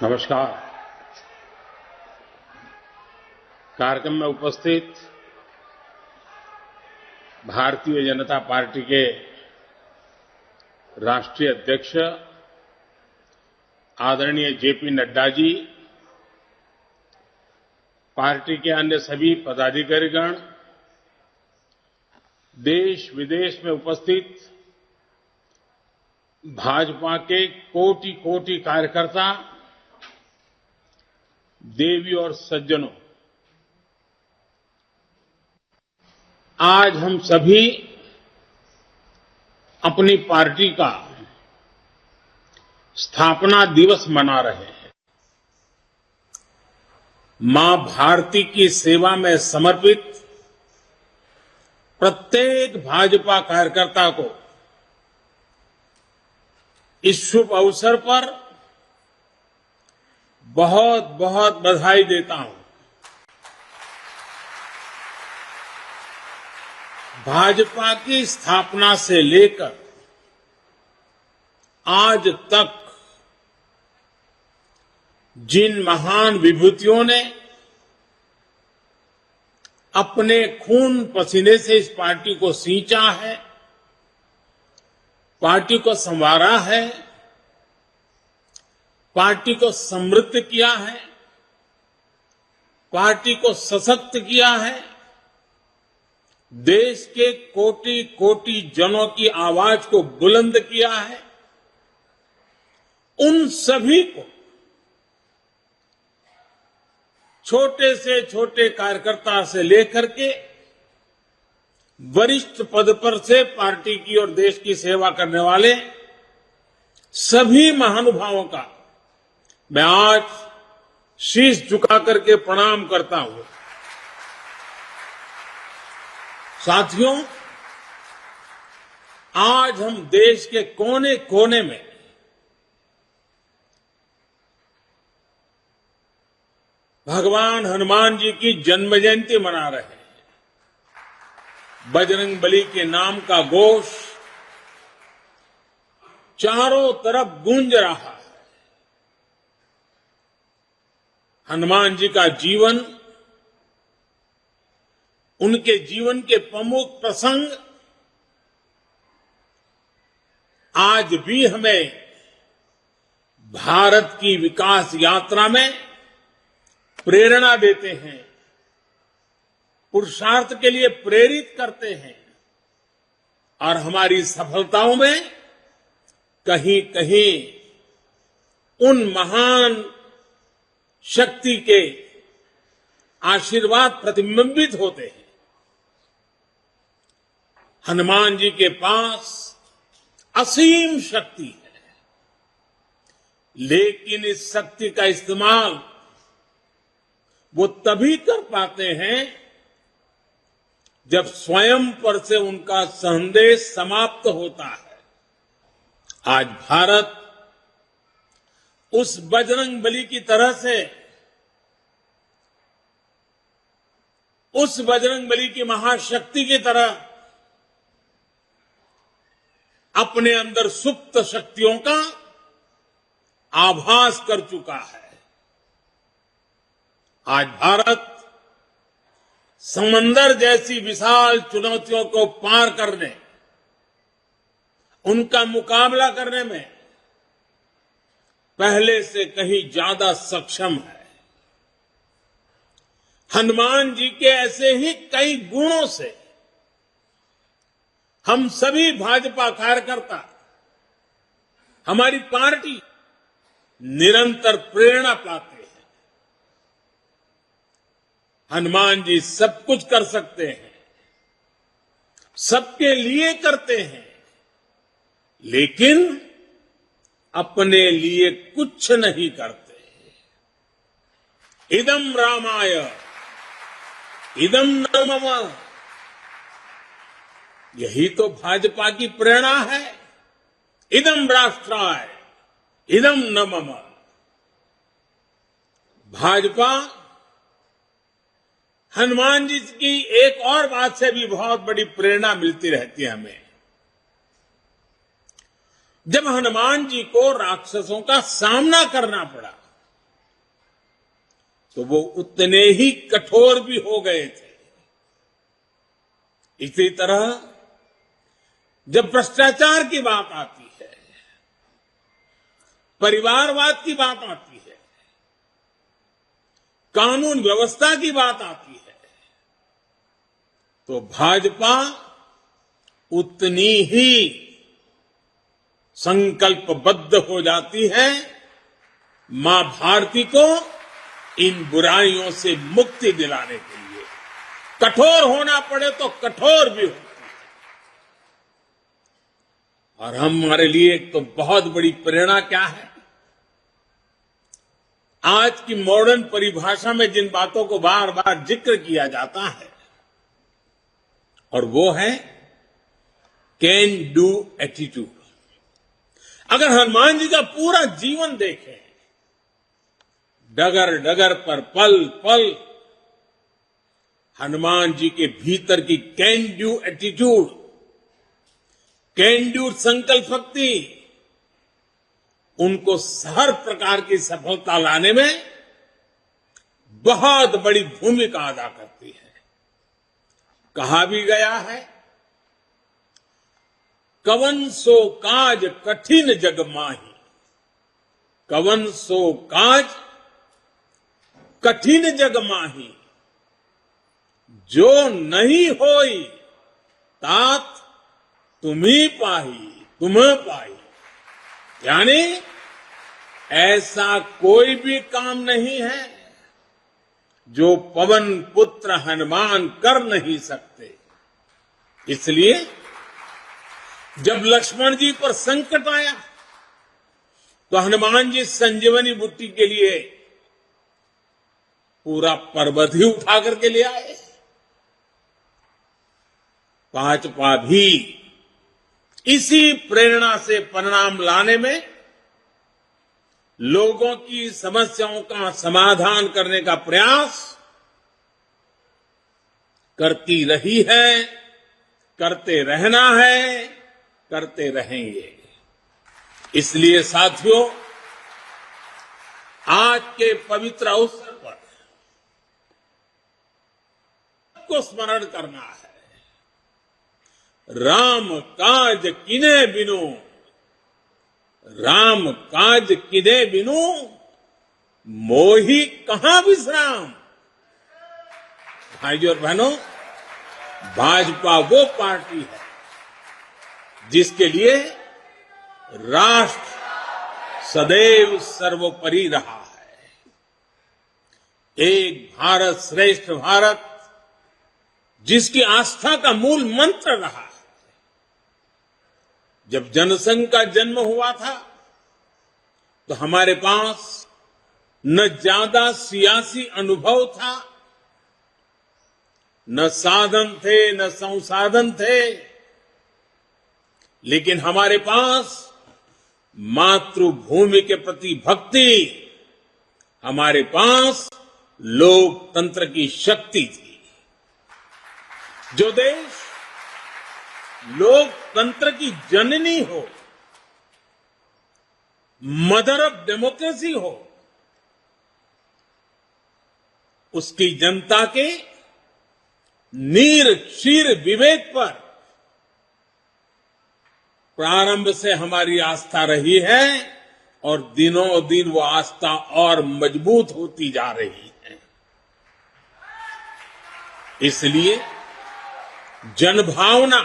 नमस्कार। कार्यक्रम में उपस्थित भारतीय जनता पार्टी के राष्ट्रीय अध्यक्ष आदरणीय जेपी नड्डा जी, पार्टी के अन्य सभी पदाधिकारीगण, देश विदेश में उपस्थित भाजपा के कोटि कोटि कार्यकर्ता, देवी और सज्जनों, आज हम सभी अपनी पार्टी का स्थापना दिवस मना रहे हैं। मां भारती की सेवा में समर्पित प्रत्येक भाजपा कार्यकर्ता को इस शुभ अवसर पर बहुत बहुत बधाई देता हूं। भाजपा की स्थापना से लेकर आज तक जिन महान विभूतियों ने अपने खून पसीने से इस पार्टी को सींचा है, पार्टी को संवारा है, पार्टी को समृद्ध किया है, पार्टी को सशक्त किया है, देश के कोटि कोटि जनों की आवाज को बुलंद किया है, उन सभी को, छोटे से छोटे कार्यकर्ता से लेकर के वरिष्ठ पद पर से पार्टी की और देश की सेवा करने वाले सभी महानुभावों का मैं आज शीश झुका करके प्रणाम करता हूं। साथियों, आज हम देश के कोने कोने में भगवान हनुमान जी की जन्म जयंती मना रहे हैं। बजरंगबली के नाम का घोष चारों तरफ गूंज रहा है। हनुमान जी का जीवन, उनके जीवन के प्रमुख प्रसंग आज भी हमें भारत की विकास यात्रा में प्रेरणा देते हैं, पुरुषार्थ के लिए प्रेरित करते हैं और हमारी सफलताओं में कहीं कहीं उन महान शक्ति के आशीर्वाद प्रतिबिंबित होते हैं। हनुमान जी के पास असीम शक्ति है, लेकिन इस शक्ति का इस्तेमाल वो तभी कर पाते हैं जब स्वयं पर से उनका संदेश समाप्त होता है। आज भारत उस बजरंगबली की तरह से, उस बजरंगबली की महाशक्ति की तरह अपने अंदर सुप्त शक्तियों का आभास कर चुका है। आज भारत समंदर जैसी विशाल चुनौतियों को पार करने, उनका मुकाबला करने में पहले से कहीं ज्यादा सक्षम है। हनुमान जी के ऐसे ही कई गुणों से हम सभी भाजपा कार्यकर्ता, हमारी पार्टी निरंतर प्रेरणा पाते हैं। हनुमान जी सब कुछ कर सकते हैं, सबके लिए करते हैं, लेकिन अपने लिए कुछ नहीं करते। इदम रामाय इदम न मम, यही तो भाजपा की प्रेरणा है। इदम राष्ट्राय इदम न मम। भाजपा हनुमान जी की एक और बात से भी बहुत बड़ी प्रेरणा मिलती रहती है हमें। जब हनुमान जी को राक्षसों का सामना करना पड़ा, तो वो उतने ही कठोर भी हो गए थे। इसी तरह जब भ्रष्टाचार की बात आती है, परिवारवाद की बात आती है, कानून व्यवस्था की बात आती है, तो भाजपा उतनी ही संकल्पबद्ध हो जाती है मां भारती को इन बुराइयों से मुक्ति दिलाने के लिए। कठोर होना पड़े तो कठोर भी होती है। और हमारे लिए एक तो बहुत बड़ी प्रेरणा क्या है, आज की मॉडर्न परिभाषा में जिन बातों को बार बार जिक्र किया जाता है, और वो है कैन डू एटीट्यूड। अगर हनुमान जी का पूरा जीवन देखें, डगर डगर पर पल पल हनुमान जी के भीतर की can do attitude, can do संकल्प शक्ति उनको हर प्रकार की सफलता लाने में बहुत बड़ी भूमिका अदा करती है। कहा भी गया है, कवन सो काज कठिन जग माही, कवन सो काज कठिन जग माही, जो नहीं होई तात तुम्ही पाही, तुम्हें पाई। यानी ऐसा कोई भी काम नहीं है जो पवन पुत्र हनुमान कर नहीं सकते। इसलिए जब लक्ष्मण जी पर संकट आया तो हनुमान जी संजीवनी बूटी के लिए पूरा पर्वत ही उठा करके ले आए। भाजपा भी इसी प्रेरणा से परिणाम लाने में, लोगों की समस्याओं का समाधान करने का प्रयास करती रही है, करते रहना है, करते रहेंगे। इसलिए साथियों, आज के पवित्र अवसर पर को स्मरण करना है, राम काज किने बिनु, राम काज किने बिनु, मोहि कहां विश्राम। भाइयों और बहनों, भाजपा वो पार्टी है जिसके लिए राष्ट्र सदैव सर्वोपरि रहा है। एक भारत श्रेष्ठ भारत जिसकी आस्था का मूल मंत्र रहा है। जब जनसंघ का जन्म हुआ था तो हमारे पास न ज्यादा सियासी अनुभव था, न साधन थे, न संसाधन थे, लेकिन हमारे पास मातृभूमि के प्रति भक्ति, हमारे पास लोकतंत्र की शक्ति थी। जो देश लोकतंत्र की जननी हो, मदर ऑफ डेमोक्रेसी हो, उसकी जनता के नीर क्षीर विवेक पर प्रारंभ से हमारी आस्था रही है और दिनों दिन वो आस्था और मजबूत होती जा रही है। इसलिए जनभावना,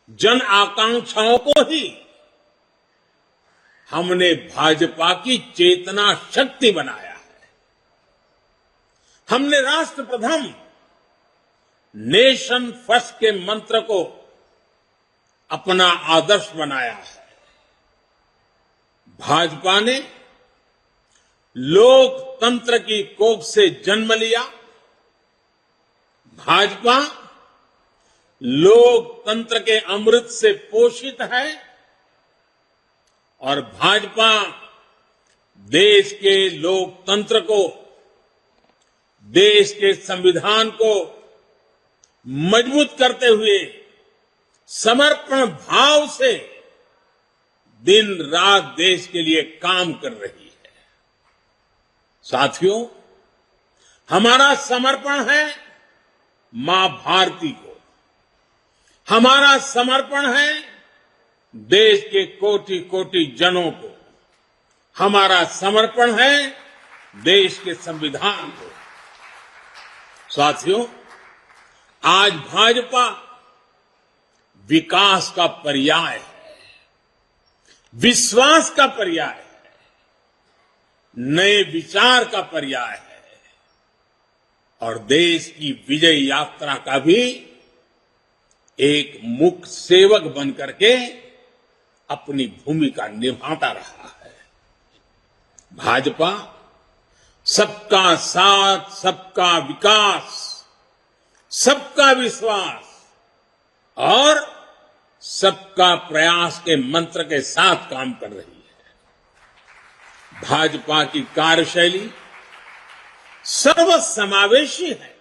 जन आकांक्षाओं को ही हमने भाजपा की चेतना शक्ति बनाया है। हमने राष्ट्र प्रथम, नेशन फर्स्ट के मंत्र को अपना आदर्श बनाया है। भाजपा ने लोकतंत्र की कोख से जन्म लिया। भाजपा लोकतंत्र के अमृत से पोषित है और भाजपा देश के लोकतंत्र को, देश के संविधान को मजबूत करते हुए समर्पण भाव से दिन रात देश के लिए काम कर रही है। साथियों, हमारा समर्पण है मां भारती को, हमारा समर्पण है देश के कोटि कोटि जनों को, हमारा समर्पण है देश के संविधान को। साथियों, आज भाजपा विकास का पर्याय है, विश्वास का पर्याय है, नए विचार का पर्याय है और देश की विजय यात्रा का भी एक मुख्य सेवक बनकर के अपनी भूमिका निभाता रहा है। भाजपा सबका साथ, सबका विकास, सबका विश्वास और सबका प्रयास के मंत्र के साथ काम कर रही है। भाजपा की कार्यशैली सर्वसमावेशी है,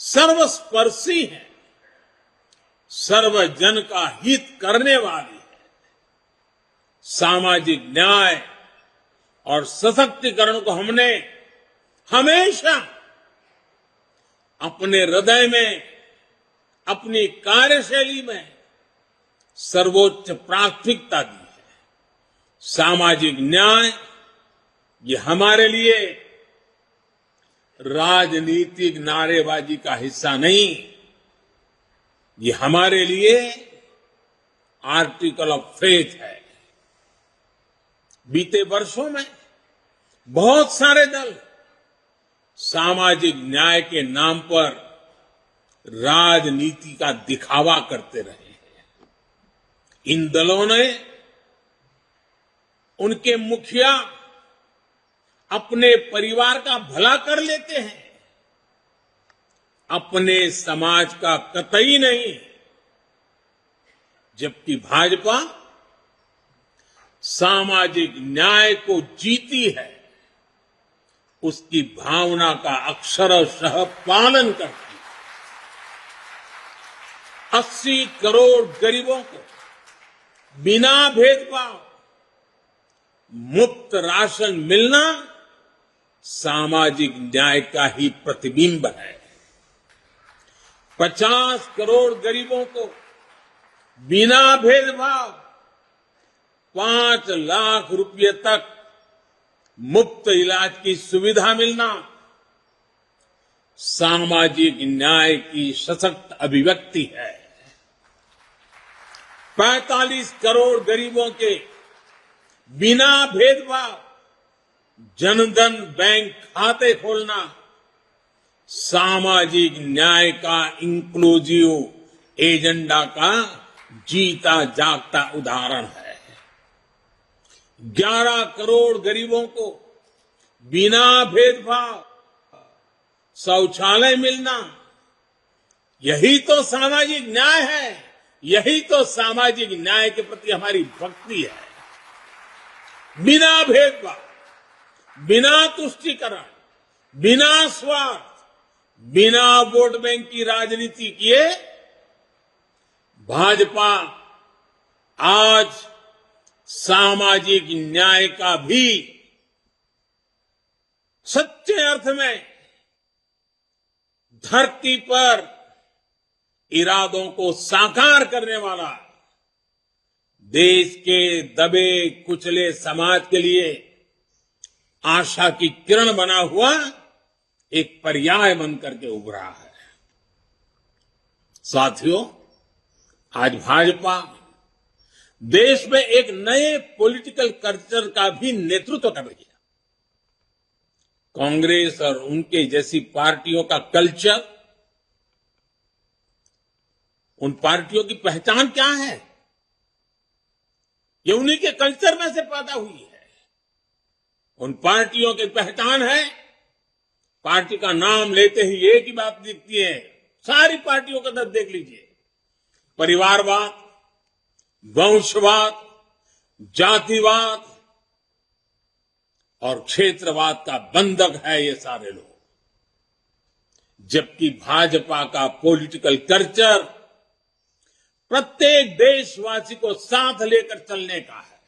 सर्वस्पर्शी है, सर्वजन का हित करने वाली है। सामाजिक न्याय और सशक्तिकरण को हमने हमेशा अपने हृदय में, अपनी कार्यशैली में सर्वोच्च प्राथमिकता दी है। सामाजिक न्याय ये हमारे लिए राजनीतिक नारेबाजी का हिस्सा नहीं, ये हमारे लिए आर्टिकल ऑफ फेथ है। बीते वर्षों में बहुत सारे दल सामाजिक न्याय के नाम पर राजनीति का दिखावा करते रहे हैं। इन दलों ने, उनके मुखिया अपने परिवार का भला कर लेते हैं, अपने समाज का कतई नहीं, जबकि भाजपा सामाजिक न्याय को जीती है, उसकी भावना का अक्षरशः पालन करती है। 80 करोड़ गरीबों को बिना भेदभाव मुफ्त राशन मिलना सामाजिक न्याय का ही प्रतिबिंब है। 50 करोड़ गरीबों को बिना भेदभाव 5 लाख रुपए तक मुफ्त इलाज की सुविधा मिलना सामाजिक न्याय की सशक्त अभिव्यक्ति है। 45 करोड़ गरीबों के बिना भेदभाव जनधन बैंक खाते खोलना सामाजिक न्याय का इंक्लूसिव एजेंडा का जीता जागता उदाहरण है। 11 करोड़ गरीबों को बिना भेदभाव शौचालय मिलना, यही तो सामाजिक न्याय है, यही तो सामाजिक न्याय के प्रति हमारी भक्ति है। बिना भेदभाव, बिना तुष्टीकरण, बिना स्वार्थ, बिना वोट बैंक की राजनीति किए भाजपा आज सामाजिक न्याय का भी सच्चे अर्थ में धरती पर इरादों को साकार करने वाला, देश के दबे कुचले समाज के लिए आशा की किरण बना हुआ एक पर्याय बनकर के उभरा है। साथियों, आज भाजपा देश में एक नए पॉलिटिकल कल्चर का भी नेतृत्व कर रही है। कांग्रेस और उनके जैसी पार्टियों का कल्चर, उन पार्टियों की पहचान क्या है? ये उन्हीं के कल्चर में से पैदा हुई है। उन पार्टियों की पहचान है, पार्टी का नाम लेते ही एक ही बात दिखती है, सारी पार्टियों का दर्द देख लीजिए, परिवारवाद, वंशवाद, जातिवाद और क्षेत्रवाद का बंधक है ये सारे लोग। जबकि भाजपा का पॉलिटिकल कल्चर प्रत्येक देशवासी को साथ लेकर चलने का है।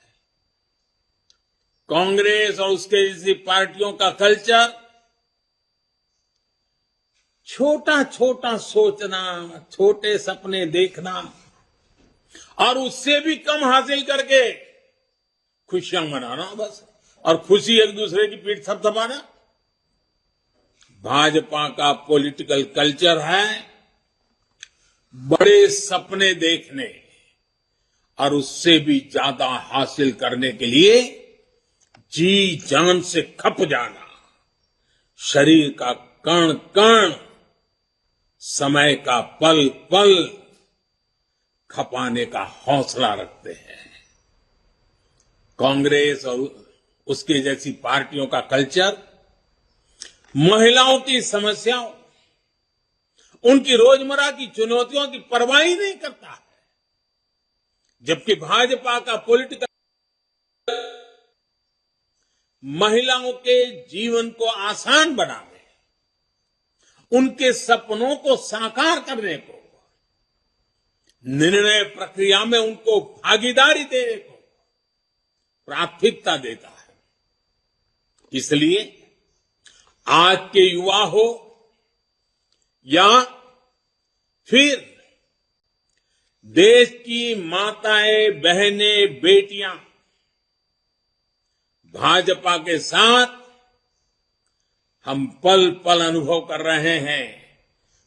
कांग्रेस और उसके जैसी पार्टियों का कल्चर छोटा छोटा सोचना, छोटे सपने देखना और उससे भी कम हासिल करके खुशियां मनाना बस, और खुशी एक दूसरे की पीठ थपथपाना। भाजपा का पॉलिटिकल कल्चर है बड़े सपने देखने और उससे भी ज्यादा हासिल करने के लिए जी जान से खप जाना, शरीर का कण कण, समय का पल पल खपाने का हौसला रखते हैं। कांग्रेस और उसके जैसी पार्टियों का कल्चर महिलाओं की समस्याओं, उनकी रोजमर्रा की चुनौतियों की परवाह ही नहीं करता है, जबकि भाजपा का पॉलिटिकल महिलाओं के जीवन को आसान बनाने, उनके सपनों को साकार करने को, निर्णय प्रक्रिया में उनको भागीदारी देने को प्राथमिकता देता है। इसलिए आज के युवा हो या फिर देश की माताएं, बहनें, बेटियां भाजपा के साथ हम पल पल अनुभव कर रहे हैं।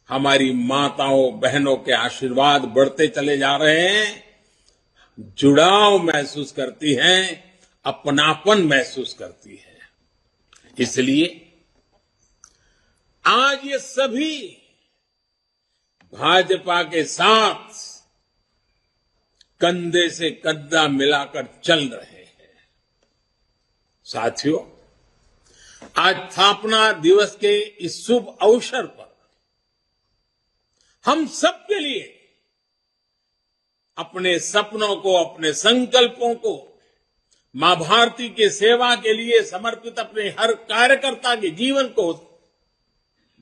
हमारी माताओं बहनों के आशीर्वाद बढ़ते चले जा रहे हैं, जुड़ाव महसूस करती हैं, अपनापन महसूस करती है। इसलिए आज ये सभी भाजपा के साथ कंधे से कंधा मिलाकर चल रहे हैं। साथियों, आज स्थापना दिवस के इस शुभ अवसर पर हम सबके लिए अपने सपनों को, अपने संकल्पों को, मां भारती की सेवा के लिए समर्पित अपने हर कार्यकर्ता के जीवन को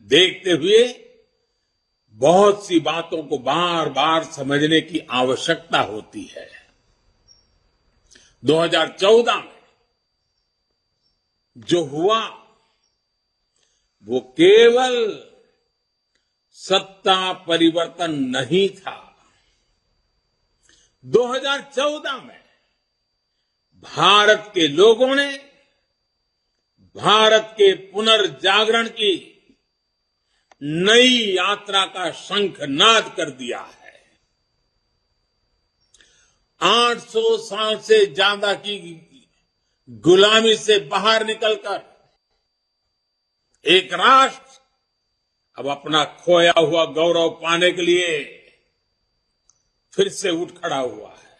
देखते हुए बहुत सी बातों को बार बार समझने की आवश्यकता होती है। 2014 में जो हुआ वो केवल सत्ता परिवर्तन नहीं था। 2014 में भारत के लोगों ने भारत के पुनर्जागरण की नई यात्रा का शंखनाद कर दिया है। 800 साल से ज्यादा की गुलामी से बाहर निकलकर एक राष्ट्र अब अपना खोया हुआ गौरव पाने के लिए फिर से उठ खड़ा हुआ है।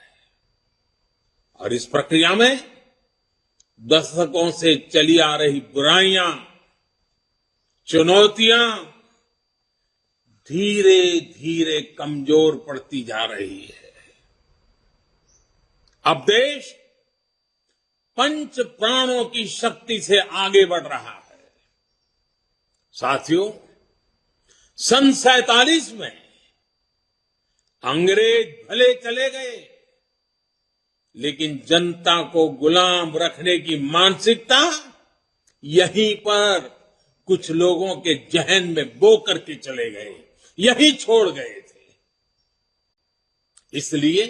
और इस प्रक्रिया में दशकों से चली आ रही बुराइयां, चुनौतियां धीरे धीरे कमजोर पड़ती जा रही है। अब देश पंच प्राणों की शक्ति से आगे बढ़ रहा है। साथियों, सन 47 में अंग्रेज भले चले गए, लेकिन जनता को गुलाम रखने की मानसिकता यहीं पर कुछ लोगों के जहन में बो करके चले गए, यही छोड़ गए थे। इसलिए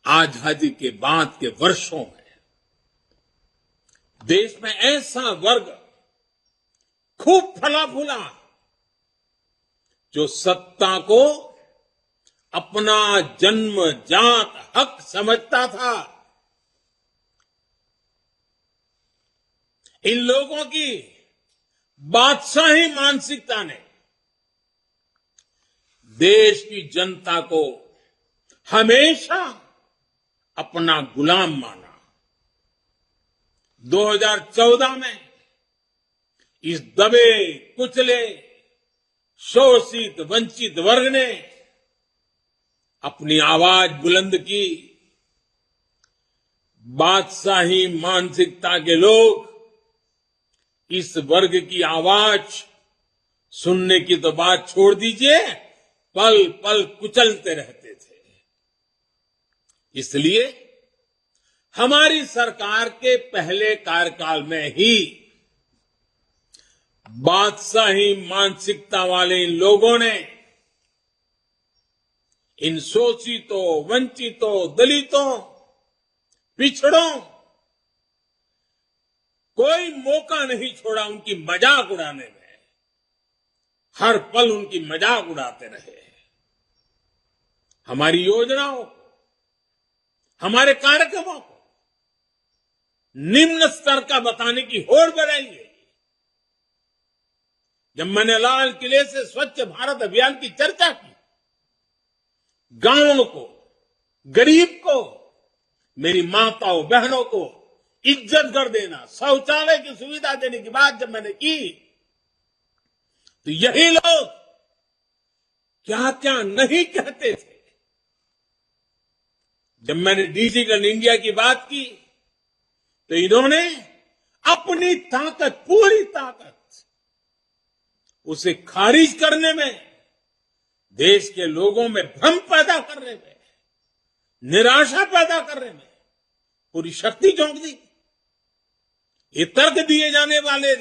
आजादी के बाद के वर्षों में देश में ऐसा वर्ग खूब फला फूला जो सत्ता को अपना जन्मजात हक समझता था। इन लोगों की बादशाही मानसिकता ने देश की जनता को हमेशा अपना गुलाम माना। 2014 में इस दबे कुचले शोषित वंचित वर्ग ने अपनी आवाज बुलंद की। बादशाही मानसिकता के लोग इस वर्ग की आवाज सुनने की तो बात छोड़ दीजिए, पल पल कुचलते रहते थे। इसलिए हमारी सरकार के पहले कार्यकाल में ही बादशाही मानसिकता वाले इन लोगों ने इन शोषितों, वंचितों, दलितों, पिछड़ों कोई मौका नहीं छोड़ा उनकी मजाक उड़ाने में। हर पल उनकी मजाक उड़ाते रहे। हमारी योजनाओं को, हमारे कार्यक्रमों को निम्न स्तर का बताने की होड़ बढ़ाई गई। जब मैंने लाल किले से स्वच्छ भारत अभियान की चर्चा की, गांवों को, गरीब को, मेरी माताओं बहनों को इज्जत कर देना, शौचालय की सुविधा देने की बात जब मैंने की, तो यही लोग क्या क्या नहीं कहते थे। जब मैंने डिजिटल इंडिया की बात की, तो इन्होंने अपनी ताकत, पूरी ताकत उसे खारिज करने में, देश के लोगों में भ्रम पैदा करने में, निराशा पैदा करने में पूरी शक्ति झोंक दी। ये तर्क दिए जाने वाले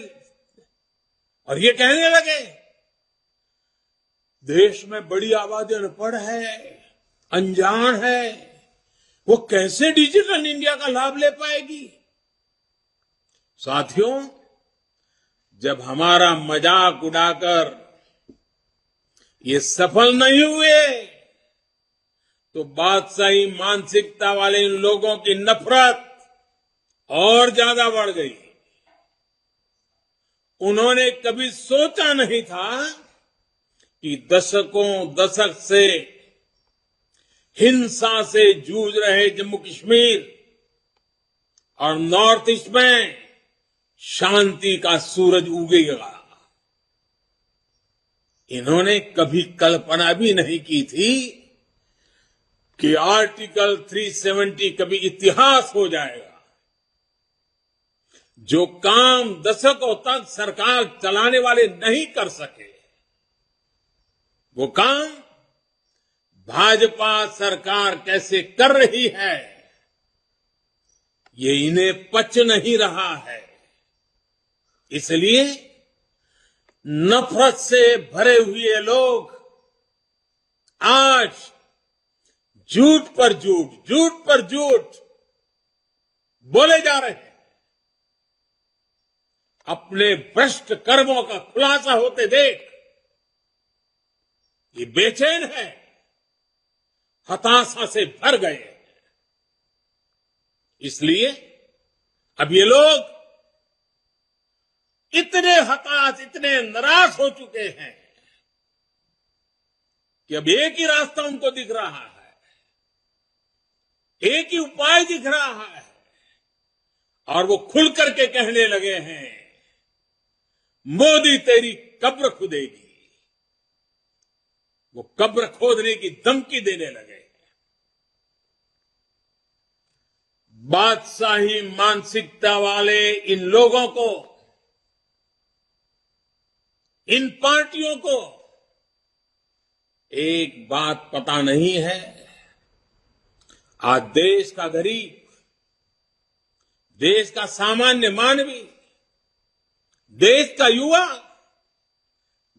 और ये कहने लगे देश में बड़ी आबादी अनपढ़ है, अनजान है, वो कैसे डिजिटल इंडिया का लाभ ले पाएगी। साथियों, जब हमारा मजाक उड़ाकर ये सफल नहीं हुए, तो बादशाही मानसिकता वाले इन लोगों की नफरत और ज्यादा बढ़ गई। उन्होंने कभी सोचा नहीं था कि दशक से हिंसा से जूझ रहे जम्मू कश्मीर और नॉर्थ ईस्ट में शांति का सूरज उगेगा। इन्होंने कभी कल्पना भी नहीं की थी कि आर्टिकल 370 कभी इतिहास हो जाएगा। जो काम दशकों तक सरकार चलाने वाले नहीं कर सके, वो काम भाजपा सरकार कैसे कर रही है, ये इन्हें पच नहीं रहा है। इसलिए नफरत से भरे हुए लोग आज झूठ पर झूठ, झूठ पर झूठ बोले जा रहे हैं। अपने भ्रष्ट कर्मों का खुलासा होते देख ये बेचैन है, हताशा से भर गए। इसलिए अब ये लोग इतने हताश, इतने निराश हो चुके हैं कि अब एक ही रास्ता उनको दिख रहा है, एक ही उपाय दिख रहा है, और वो खुल करके कहने लगे हैं, मोदी तेरी कब्र खुदेगी। वो कब्र खोदने की धमकी देने लगे। बादशाही मानसिकता वाले इन लोगों को, इन पार्टियों को एक बात पता नहीं है। आज देश का गरीब, देश का सामान्य मानवी, देश का युवा,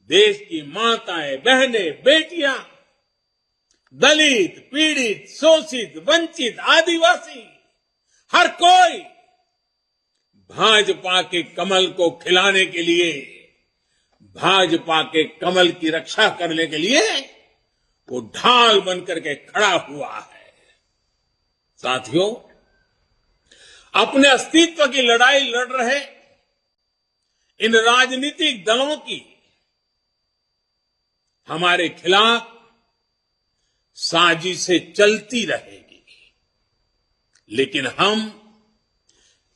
देश की माताएं, बहनें, बेटियां, दलित, पीड़ित, शोषित, वंचित, आदिवासी, हर कोई भाजपा के कमल को खिलाने के लिए, भाजपा के कमल की रक्षा करने के लिए वो ढाल बनकर के खड़ा हुआ है। साथियों, अपने अस्तित्व की लड़ाई लड़ रहे इन राजनीतिक दलों की हमारे खिलाफ साजिशें चलती रहेगी, लेकिन हम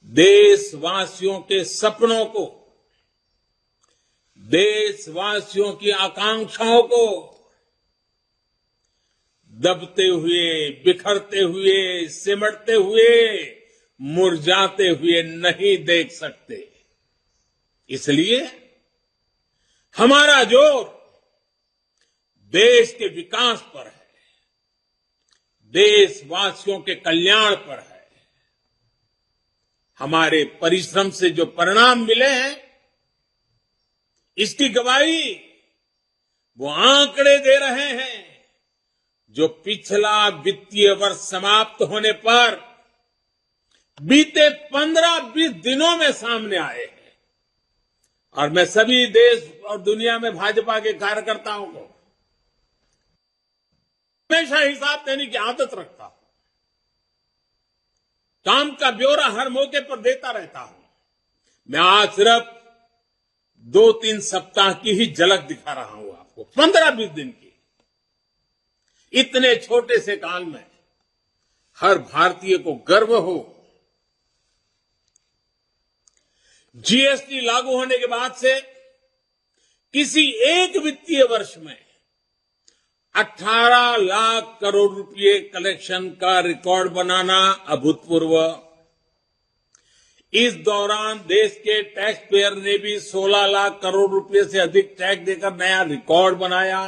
देशवासियों के सपनों को, देशवासियों की आकांक्षाओं को दबते हुए, बिखरते हुए, सिमटते हुए, मुरझाते हुए नहीं देख सकते। इसलिए हमारा जोर देश के विकास पर है, देशवासियों के कल्याण पर है। हमारे परिश्रम से जो परिणाम मिले हैं, इसकी गवाही वो आंकड़े दे रहे हैं जो पिछला वित्तीय वर्ष समाप्त होने पर बीते 15-20 दिनों में सामने आए हैं। और मैं सभी देश और दुनिया में भाजपा के कार्यकर्ताओं को हमेशा हिसाब देने की आदत रखता हूं। काम का ब्यौरा हर मौके पर देता रहता हूं। मैं आज सिर्फ 2-3 सप्ताह की ही झलक दिखा रहा हूं आपको, 15-20 दिन की। इतने छोटे से काल में हर भारतीय को गर्व हो। जीएसटी लागू होने के बाद से किसी एक वित्तीय वर्ष में 18 लाख करोड़ रुपए कलेक्शन का रिकॉर्ड बनाना अभूतपूर्व। इस दौरान देश के टैक्स पेयर ने भी 16 लाख करोड़ रुपए से अधिक टैक्स देकर नया रिकॉर्ड बनाया।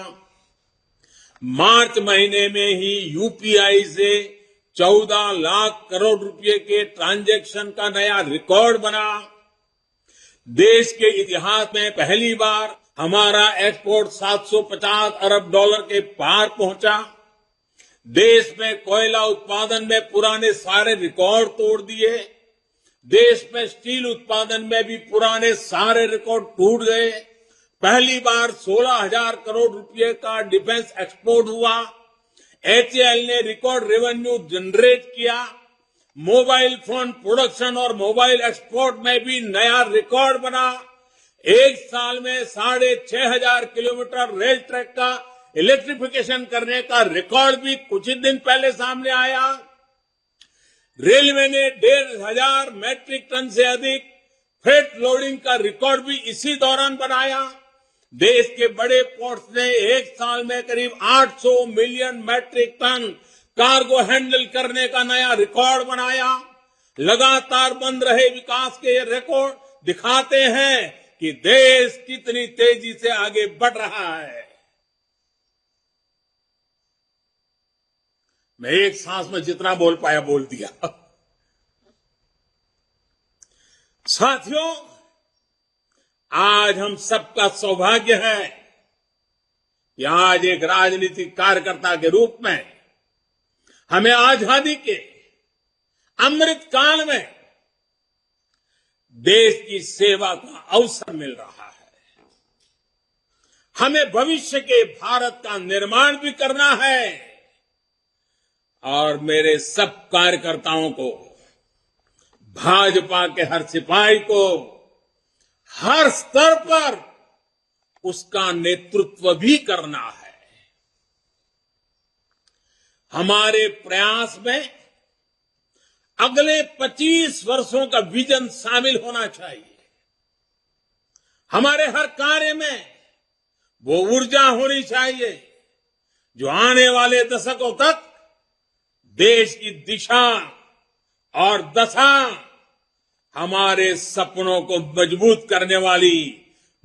मार्च महीने में ही यूपीआई से 14 लाख करोड़ रुपए के ट्रांजैक्शन का नया रिकॉर्ड बना। देश के इतिहास में पहली बार हमारा एक्सपोर्ट 750 अरब डॉलर के पार पहुंचा। देश में कोयला उत्पादन में पुराने सारे रिकॉर्ड तोड़ दिए। देश में स्टील उत्पादन में भी पुराने सारे रिकॉर्ड टूट गए। पहली बार 16,000 करोड़ रुपए का डिफेंस एक्सपोर्ट हुआ। एचएएल ने रिकॉर्ड रेवेन्यू जनरेट किया। मोबाइल फोन प्रोडक्शन और मोबाइल एक्सपोर्ट में भी नया रिकॉर्ड बना। एक साल में 6,500 किलोमीटर रेल ट्रैक का इलेक्ट्रिफिकेशन करने का रिकॉर्ड भी कुछ ही दिन पहले सामने आया। रेलवे ने 1,500 मैट्रिक टन से अधिक फ्रेट लोडिंग का रिकॉर्ड भी इसी दौरान बनाया। देश के बड़े पोर्ट्स ने एक साल में करीब 800 million metric tonne cargo handle करने का नया रिकॉर्ड बनाया। लगातार बन रहे विकास के ये रिकॉर्ड दिखाते हैं कि देश कितनी तेजी से आगे बढ़ रहा है। मैं एक सांस में जितना बोल पाया बोल दिया। साथियों, आज हम सबका सौभाग्य है कि आज एक राजनीतिक कार्यकर्ता के रूप में हमें आजादी के अमृत काल में देश की सेवा का अवसर मिल रहा है। हमें भविष्य के भारत का निर्माण भी करना है और मेरे सब कार्यकर्ताओं को, भाजपा के हर सिपाही को हर स्तर पर उसका नेतृत्व भी करना है। हमारे प्रयास में अगले 25 वर्षों का विजन शामिल होना चाहिए। हमारे हर कार्य में वो ऊर्जा होनी चाहिए जो आने वाले दशकों तक देश की दिशा और दशा, हमारे सपनों को मजबूत करने वाली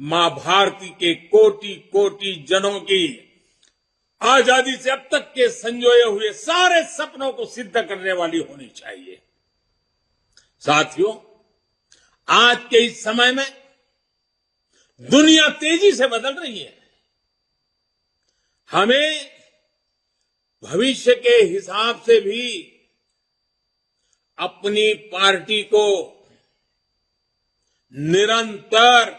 मां भारती के कोटि कोटि जनों की आजादी से अब तक के संजोए हुए सारे सपनों को सिद्ध करने वाली होनी चाहिए। साथियों, आज के इस समय में दुनिया तेजी से बदल रही है। हमें भविष्य के हिसाब से भी अपनी पार्टी को निरंतर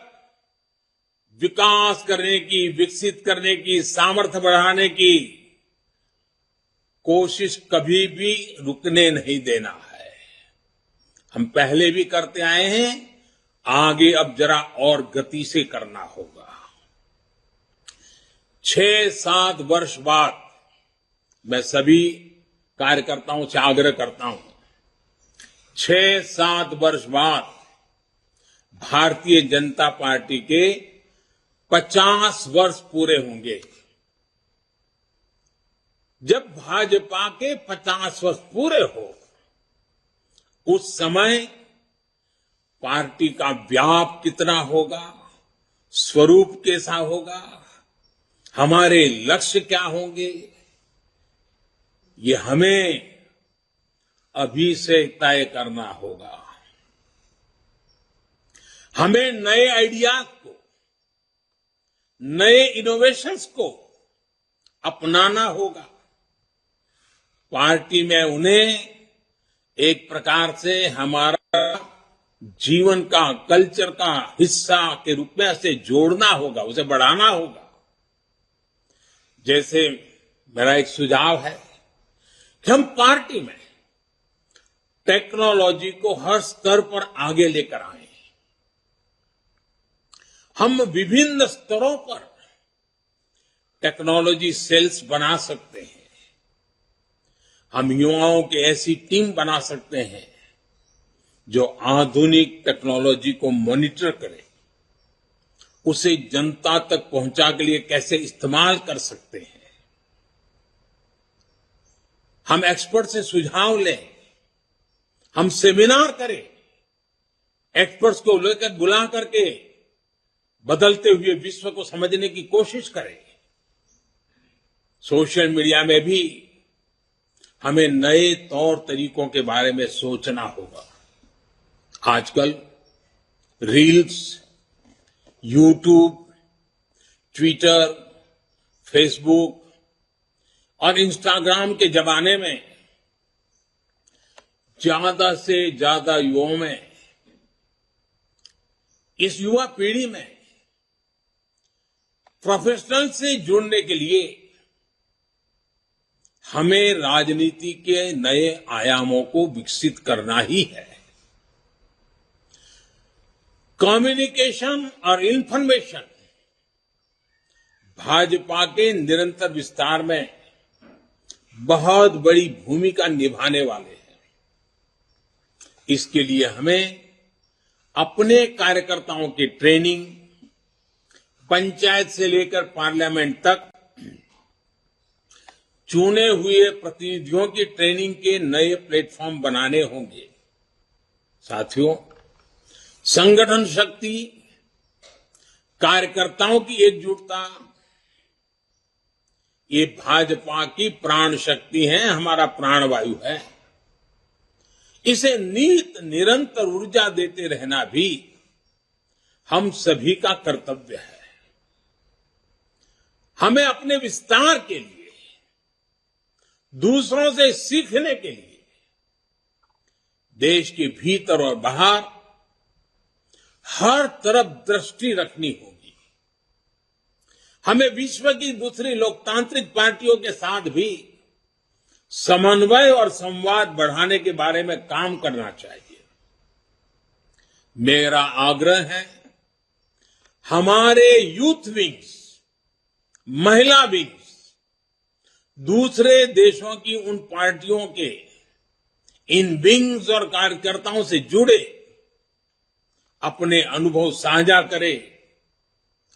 विकास करने की, विकसित करने की, सामर्थ्य बढ़ाने की कोशिश कभी भी रुकने नहीं देना है। हम पहले भी करते आए हैं, आगे अब जरा और गति से करना होगा। 6-7 वर्ष बाद मैं सभी कार्यकर्ताओं से आग्रह करता हूं, 6-7 वर्ष बाद भारतीय जनता पार्टी के 50 वर्ष पूरे होंगे। जब भाजपा के 50 वर्ष पूरे हो, उस समय पार्टी का व्याप कितना होगा, स्वरूप कैसा होगा, हमारे लक्ष्य क्या होंगे, ये हमें अभी से तय करना होगा। हमें नए आइडियाज को, नए इनोवेशंस को अपनाना होगा। पार्टी में उन्हें एक प्रकार से हमारा जीवन का, कल्चर का हिस्सा के रूप में ऐसे जोड़ना होगा, उसे बढ़ाना होगा। जैसे मेरा एक सुझाव है कि हम पार्टी में टेक्नोलॉजी को हर स्तर पर आगे लेकर आए। हम विभिन्न स्तरों पर टेक्नोलॉजी सेल्स बना सकते हैं। हम युवाओं की ऐसी टीम बना सकते हैं जो आधुनिक टेक्नोलॉजी को मॉनिटर करे, उसे जनता तक पहुंचा के लिए कैसे इस्तेमाल कर सकते हैं। हम एक्सपर्ट से सुझाव लें, हम सेमिनार करें, एक्सपर्ट्स को लेकर बुला करके बदलते हुए विश्व को समझने की कोशिश करें। सोशल मीडिया में भी हमें नए तौर तरीकों के बारे में सोचना होगा। आजकल रील्स, यूट्यूब, ट्विटर, फेसबुक और इंस्टाग्राम के जमाने में ज्यादा से ज्यादा युवाओं में, इस युवा पीढ़ी में प्रोफेशनल से जुड़ने के लिए हमें राजनीति के नए आयामों को विकसित करना ही है। कम्युनिकेशन और इंफॉर्मेशन भाजपा के निरंतर विस्तार में बहुत बड़ी भूमिका निभाने वाले हैं। इसके लिए हमें अपने कार्यकर्ताओं की ट्रेनिंग, पंचायत से लेकर पार्लियामेंट तक चुने हुए प्रतिनिधियों की ट्रेनिंग के नए प्लेटफॉर्म बनाने होंगे। साथियों, संगठन शक्ति, कार्यकर्ताओं की एकजुटता, ये भाजपा की प्राण शक्ति है, हमारा प्राणवायु है। इसे निरंतर ऊर्जा देते रहना भी हम सभी का कर्तव्य है। हमें अपने विस्तार के लिए, दूसरों से सीखने के लिए देश के भीतर और बाहर हर तरफ दृष्टि रखनी होगी। हमें विश्व की दूसरी लोकतांत्रिक पार्टियों के साथ भी समन्वय और संवाद बढ़ाने के बारे में काम करना चाहिए। मेरा आग्रह है, हमारे यूथ विंग्स, महिला विंग्स दूसरे देशों की उन पार्टियों के इन विंग्स और कार्यकर्ताओं से जुड़े, अपने अनुभव साझा करें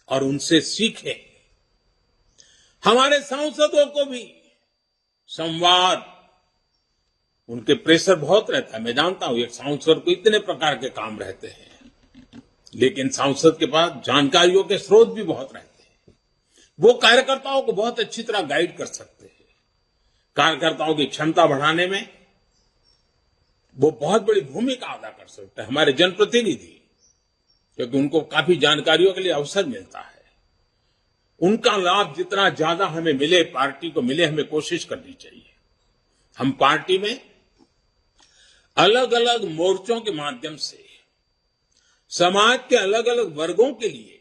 और उनसे सीखें। हमारे सांसदों को भी संवाद, उनके प्रेशर बहुत रहता है। मैं जानता हूं, एक सांसद को इतने प्रकार के काम रहते हैं, लेकिन सांसद के पास जानकारियों के स्रोत भी बहुत रहते हैं। वो कार्यकर्ताओं को बहुत अच्छी तरह गाइड कर सकते हैं। कार्यकर्ताओं की क्षमता बढ़ाने में वो बहुत बड़ी भूमिका अदा कर सकते हैं, हमारे जनप्रतिनिधि, क्योंकि उनको काफी जानकारियों के लिए अवसर मिलता है। उनका लाभ जितना ज्यादा हमें मिले, पार्टी को मिले, हमें कोशिश करनी चाहिए। हम पार्टी में अलग अलग मोर्चों के माध्यम से समाज के अलग अलग वर्गों के लिए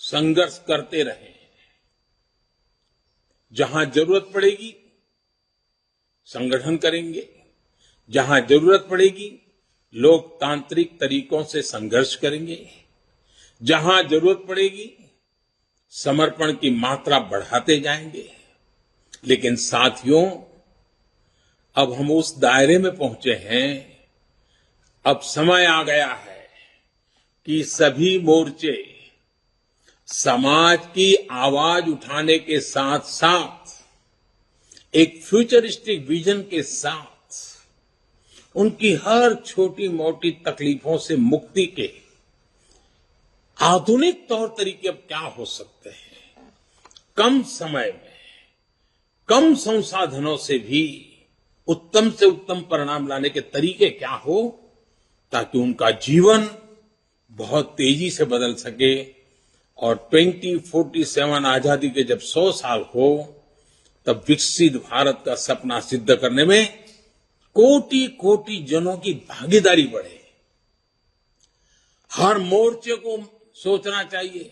संघर्ष करते रहे। जहां जरूरत पड़ेगी संगठन करेंगे, जहां जरूरत पड़ेगी लोकतांत्रिक तरीकों से संघर्ष करेंगे, जहां जरूरत पड़ेगी समर्पण की मात्रा बढ़ाते जाएंगे। लेकिन साथियों, अब हम उस दायरे में पहुंचे हैं, अब समय आ गया है कि सभी मोर्चे समाज की आवाज उठाने के साथ साथ एक फ्यूचरिस्टिक विजन के साथ उनकी हर छोटी मोटी तकलीफों से मुक्ति के आधुनिक तौर तरीके अब क्या हो सकते हैं, कम समय में, कम संसाधनों से भी उत्तम से उत्तम परिणाम लाने के तरीके क्या हो, ताकि उनका जीवन बहुत तेजी से बदल सके और 2047 आजादी के जब 100 साल हो तब विकसित भारत का सपना सिद्ध करने में कोटि कोटि जनों की भागीदारी बढ़े। हर मोर्चे को सोचना चाहिए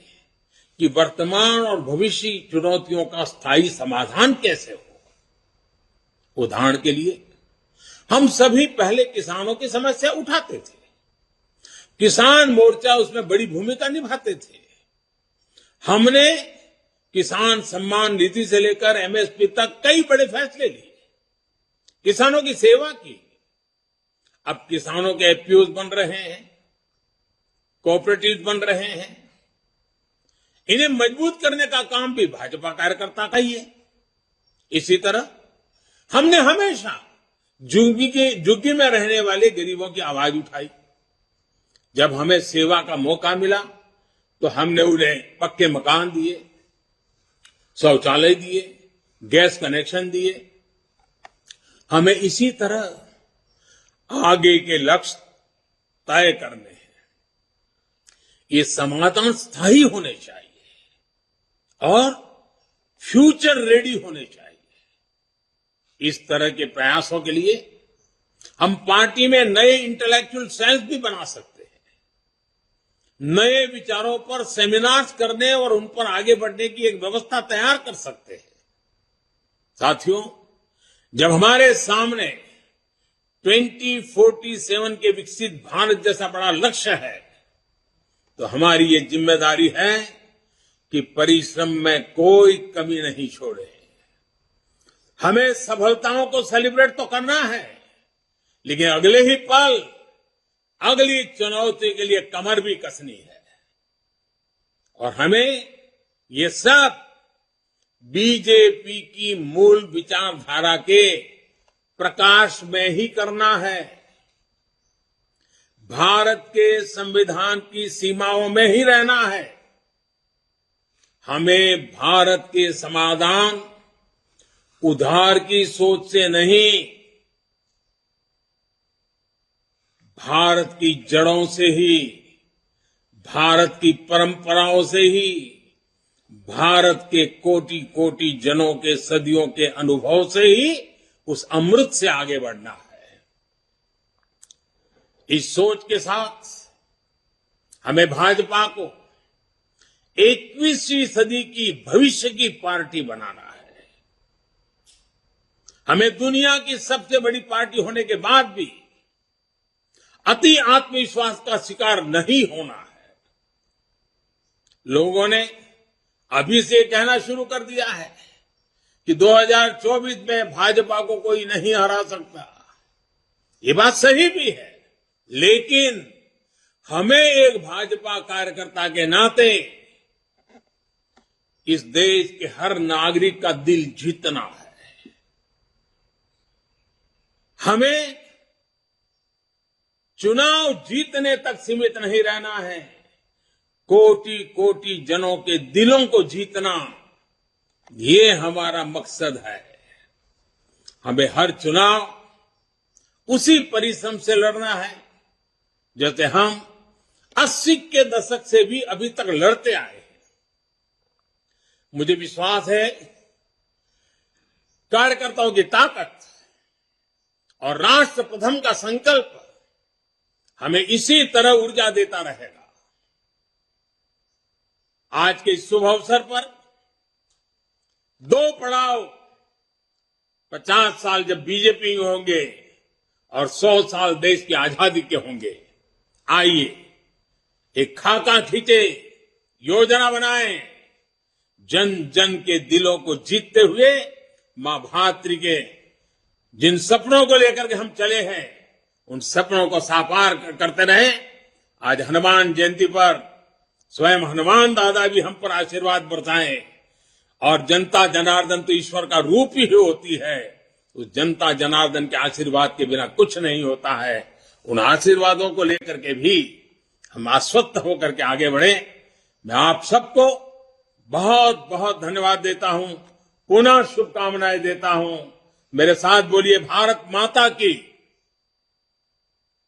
कि वर्तमान और भविष्य की चुनौतियों का स्थायी समाधान कैसे हो। उदाहरण के लिए हम सभी पहले किसानों की समस्या उठाते थे, किसान मोर्चा उसमें बड़ी भूमिका निभाते थे। हमने किसान सम्मान निधि से लेकर एमएसपी तक कई बड़े फैसले लिए, किसानों की सेवा की। अब किसानों के एफपीओज बन रहे हैं, कोऑपरेटिव बन रहे हैं। इन्हें मजबूत करने का काम भी भाजपा कार्यकर्ता का ही है। इसी तरह हमने हमेशा झुग्गी में रहने वाले गरीबों की आवाज उठाई। जब हमें सेवा का मौका मिला तो हमने उन्हें पक्के मकान दिए, शौचालय दिए, गैस कनेक्शन दिए। हमें इसी तरह आगे के लक्ष्य तय करने हैं। ये समाधान स्थायी होने चाहिए और फ्यूचर रेडी होने चाहिए। इस तरह के प्रयासों के लिए हम पार्टी में नए इंटेलेक्चुअल सेल्स भी बना सकते हैं, नए विचारों पर सेमिनार्स करने और उन पर आगे बढ़ने की एक व्यवस्था तैयार कर सकते हैं। साथियों, जब हमारे सामने 2047 के विकसित भारत जैसा बड़ा लक्ष्य है तो हमारी ये जिम्मेदारी है कि परिश्रम में कोई कमी नहीं छोड़े। हमें सफलताओं को सेलिब्रेट तो करना है, लेकिन अगले ही पल अगली चुनौती के लिए कमर भी कसनी है। और हमें ये सब बीजेपी की मूल विचारधारा के प्रकाश में ही करना है। भारत के संविधान की सीमाओं में ही रहना है। हमें भारत के समाधान उधार की सोच से नहीं, भारत की जड़ों से ही, भारत की परंपराओं से ही, भारत के कोटि कोटि जनों के सदियों के अनुभव से ही, उस अमृत से आगे बढ़ना है। इस सोच के साथ हमें भाजपा को 21वीं सदी की भविष्य की पार्टी बनाना है। हमें दुनिया की सबसे बड़ी पार्टी होने के बाद भी अति आत्मविश्वास का शिकार नहीं होना है। लोगों ने अभी से कहना शुरू कर दिया है कि 2024 में भाजपा को कोई नहीं हरा सकता। ये बात सही भी है, लेकिन हमें एक भाजपा कार्यकर्ता के नाते इस देश के हर नागरिक का दिल जीतना है। हमें चुनाव जीतने तक सीमित नहीं रहना है, कोटि कोटि जनों के दिलों को जीतना, ये हमारा मकसद है। हमें हर चुनाव उसी परिश्रम से लड़ना है जैसे हम 80 के दशक से भी अभी तक लड़ते आए हैं। मुझे विश्वास है कार्यकर्ताओं की ताकत और राष्ट्र प्रथम का संकल्प हमें इसी तरह ऊर्जा देता रहेगा। आज के इस शुभ अवसर पर 2 पड़ाव 50 साल जब बीजेपी में होंगे और 100 साल देश की आजादी के होंगे। आइए एक खाका खींचे, योजना बनाएं, जन जन के दिलों को जीतते हुए मां भातृ के जिन सपनों को लेकर के हम चले हैं उन सपनों को साकार करते रहे। आज हनुमान जयंती पर स्वयं हनुमान दादा भी हम पर आशीर्वाद बरसाएं। और जनता जनार्दन तो ईश्वर का रूप ही होती है, उस जनता जनार्दन के आशीर्वाद के बिना कुछ नहीं होता है। उन आशीर्वादों को लेकर के भी हम आश्वस्त होकर के आगे बढ़े। मैं आप सबको बहुत बहुत धन्यवाद देता हूं, पुनः शुभकामनाएं देता हूं। मेरे साथ बोलिए भारत माता की।